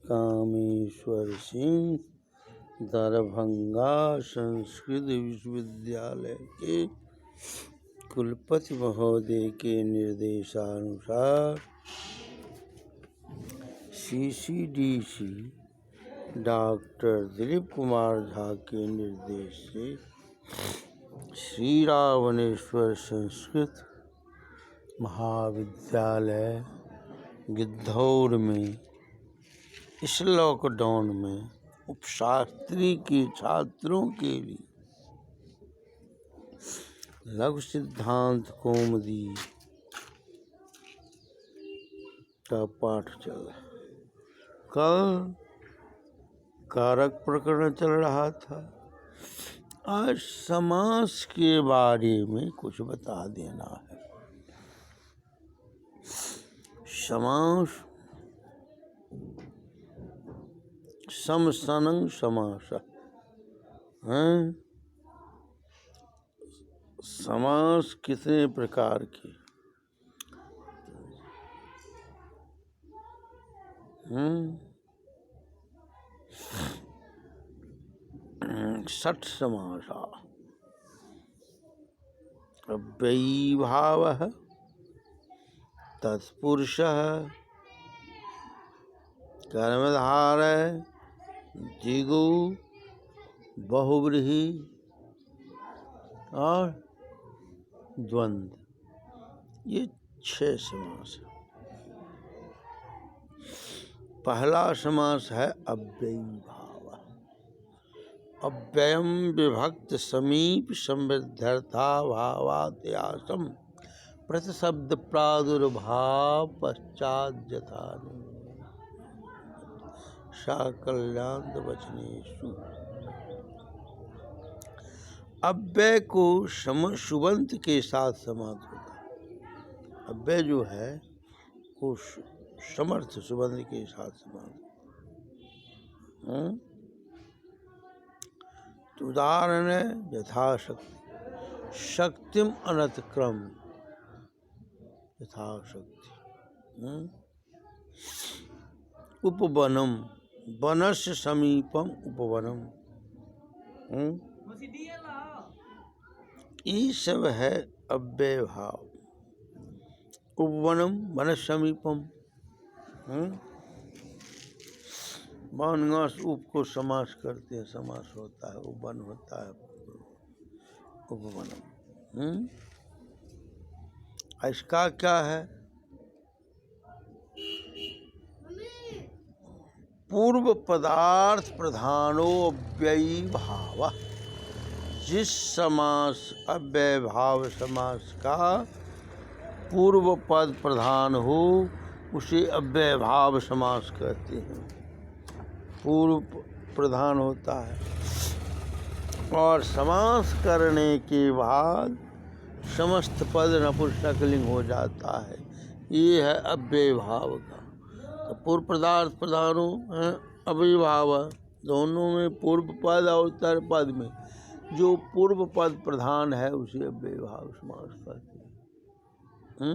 कामेश्वर सिंह दरभंगा संस्कृत विश्वविद्यालय के कुलपति महोदय के निर्देशानुसार CCDC डॉक्टर दिलीप कुमार झा के निर्देश से श्री रावणेश्वर संस्कृत महाविद्यालय गिद्धौर में इस लॉकडाउन में उपशास्त्री के छात्रों के लिए लघु सिद्धांत कौमुदी का पाठ चल रहा। कल कारक प्रकरण चल रहा था। आज समास के बारे में कुछ बता देना है। समास समसनंग समास हैं। समास कितने प्रकार के? षट् समासा। अव्ययीभावः, तत्पुरुषः, कर्मधारय, द्विगु, बहुव्रीहि और द्वंद्व, ये 6 समास है। पहला समास है अव्ययी भाव। अव्ययम विभक्त समीप समृद्धर्था भावात्यासम प्रतिशब्द प्रादुर्भाव पश्चात यथा साकल्यान्त वचनेषु। अव्यय को सुबंत के साथ समास होता है। अव्यय जो है वो समर्थ सुबंध के साथ समास। तो उदाहरण है यथाशक्ति, शक्तिम अनतिक्रम, यथाशक्ति। उपवनम, वनस्य समीपम उपवनम। ये सब है अव्यय भाव। उपवनम वनस्य समीपम। वनगास उप को समास करते हैं, समास होता है, उपवन होता है, उपवनम। इसका क्या है? पूर्व पदार्थ प्रधानो अव्ययी भाव। जिस समास अव्यय भाव समास का पूर्व पद प्रधान हो उसे अव्यय भाव समास कहते हैं। पूर्व प्रधान होता है और समास करने के बाद समस्त पद नपुंसकलिंग हो जाता है। ये है अव्यय भाव का। तो पूर्व पदार्थ प्रधान हो अव्यय भाव, दोनों में पूर्व पद और उत्तर पद में जो पूर्व पद प्रधान है उसे अव्यय भाव समास कहते हैं।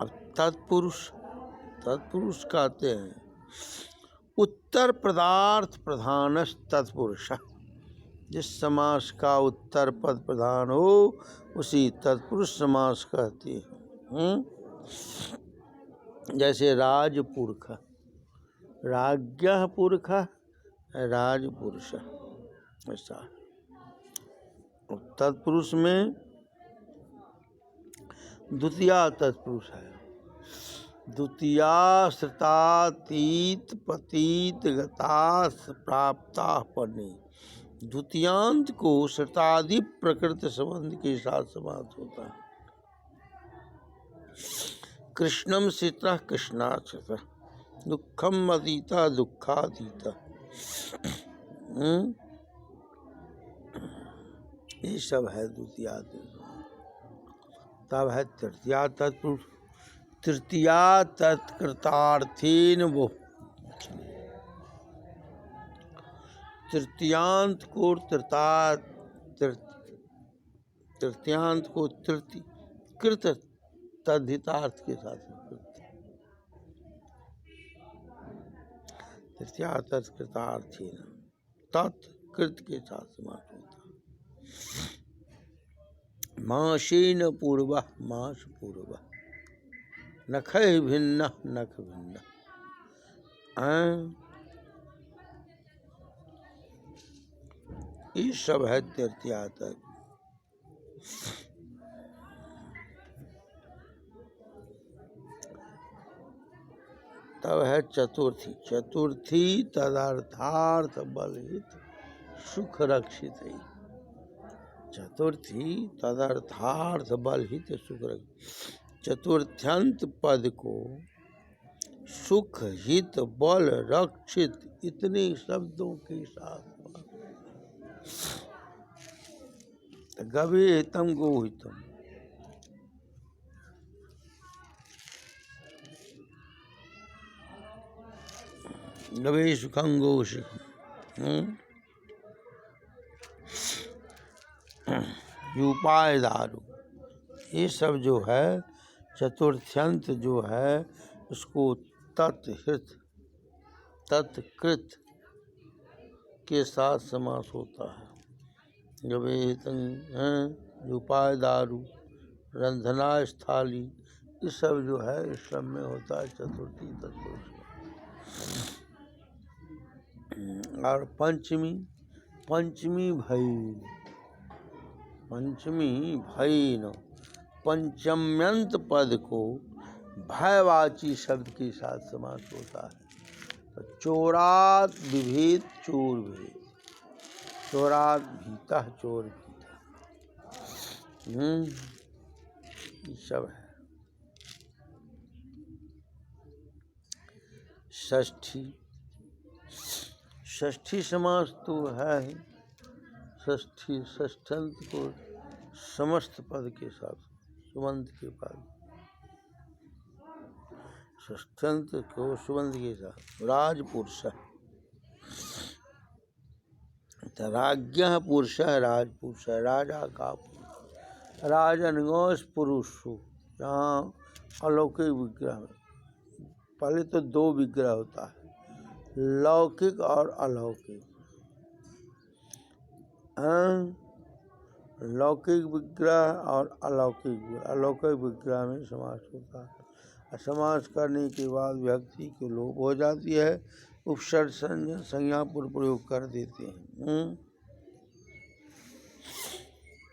अब तत्पुरुष, तत्पुरुष कहते हैं उत्तर पदार्थ प्रधानस तत्पुरुष। जिस समास का उत्तर पद प्रधान हो उसी तत्पुरुष समास कहते हैं। जैसे राजपुरुष, राज्ञः पुरुष, राजपुरुष, ऐसा। तत्पुरुष में द्वितीया तत्पुरुष है। द्वितीया श्रुतातीत पतीत गता प्राप्ता पन्नी। द्वितीयांत को श्रुतादि प्रकृत संबंध के साथ समास होता है। कृष्णम सीता कृष्णाश्रिता, दुखम अतीता दुखातीता। ये सब है द्वितीया। तब है तृतीया तत्पुरुष। तृतीया तत्कृतार्थीन वो। तृतीयांत को तृतीयांत को कृत तद्धितार्थ के साथ तृतीयार्थ कृतार्थी न तत्कृत के साथ समास होता है। मासेन पूर्व मास पूर्व नख भिन्न नख भिन्न ये सब है तृतीयार्थ। तब है चतुर्थी। चतुर्थी तदर्थार्थ बलहित सुख रक्षित है। चतुर्थी तदर्थार्थ बलहित सुख रक्षित। चतुर्थ्यंत पद को सुख हित बल रक्षित इतने शब्दों के साथ गवे हितम गो हितम गवे सुखं गो सुखम उपाय दारू ये सब जो है चतुर्थ्यंत जो है उसको तत्हित तत्कृत के साथ समास होता है। गवे उपाय दारू रंधना स्थाली ये सब जो है इस सब में होता है चतुर्थी तत्पुरुष। और पंचमी पंचमी भैन पंचमी भैन पंचम्यंत पद को भयवाची शब्द के साथ समास होता है। तो चोरात विभेद चोर भेद चोरात भीता चोर भीता ये सब है। षष्ठी षष्ठी समास तो है ही। षष्ठी षष्ठंत को समस्त पद के साथ सुबंध के पद षष्ठंत को सुबंध के साथ राजपुरुष राज्ञ पुरुष राजपुरुष राजा का राजनगोष पुरुष। यहाँ अलौकिक विग्रह में पहले तो दो विग्रह होता है लौकिक और अलौकिक। लौकिक विग्रह और अलौकिक अलौकिक विग्रह में समास होता है। समास करने के बाद व्यक्ति के लोप हो जाती है उपसर्ग संज्ञा प्रयोग कर देते हैं।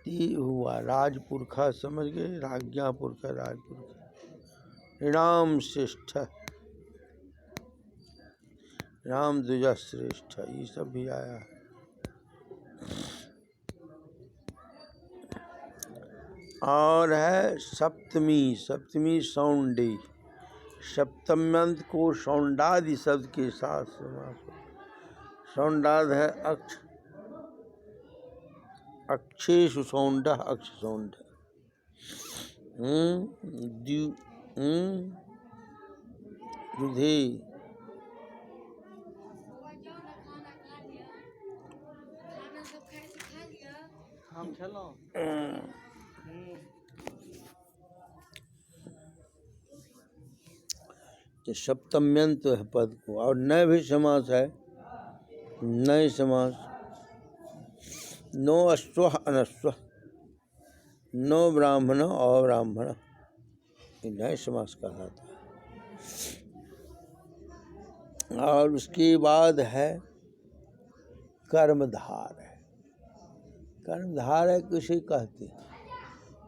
ये हुआ राजपुरखा समझ गए राज्ञा पुरखा राजपुरखा। राम श्रेष्ठ राम द्विजा श्रेष्ठ ये सब भी आया है। और है सप्तमी सप्तमी सौंडे सप्तम्यंत को सौंडादि शब्द के साथ समास। सौंडाद है अक्ष अक्षेषु सौंड अक्ष सौंड दुधे हम चलो सप्तम्यंत है पद को। और नय भी समास है नय समास नो अश्व अनश्व नो ब्राह्मण अब्राह्मण नय समास कहलाता है। और उसके बाद है कर्मधार है। कर्मधार है किसे कहते हैं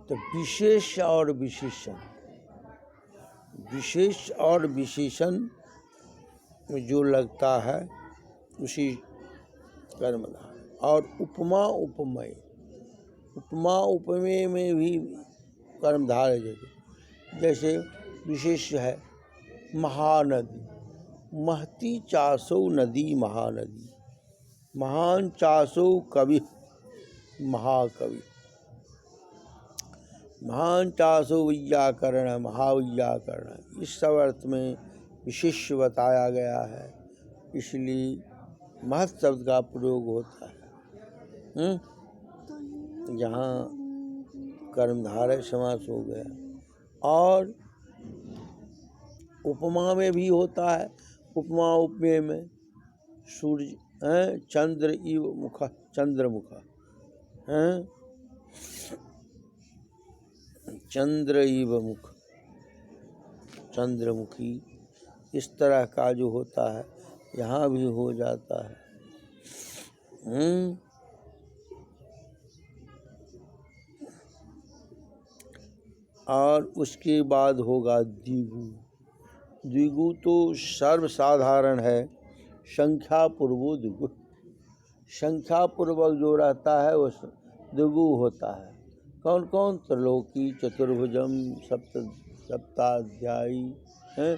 तो विशेष और विशेषण विशेष और विशेषण में जो लगता है उसी कर्मधार। और उपमा उपमेय उपमा उपमेय में भी कर्मधार है। जैसे विशेष है महानदी महती चासो नदी महानदी महान चासो कवि महाकवि महान चासो व्याकरण महाव्याकरण इस सब अर्थ में विशेष बताया गया है इसलिए महत् शब्द का प्रयोग होता है। जहाँ कर्मधारय समास हो गया और उपमा में भी होता है, उपमा उपमेय में सूर्य हैं, चंद्र इव मुख, चंद्रमुख हैं, चंद्र इव मुख, चंद्रमुखी, इस तरह का जो होता है यहाँ भी हो जाता है। और उसके बाद होगा द्विगु। द्विगु तो सर्वसाधारण है, संख्या पूर्वो द्विगु, संख्या पूर्वक जो रहता है वो द्विगु होता है। कौन कौन? त्रिलोकी, चतुर्भुजम, सप्ताध्यायी हैं,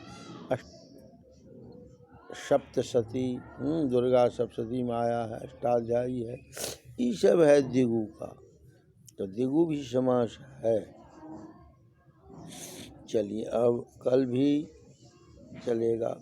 सप्तशती, दुर्गा सप्तशती माया है, अष्टाध्यायी है, ये सब है द्विगु का। तो द्विगु भी समास है। चलिए अब कल भी चलेगा।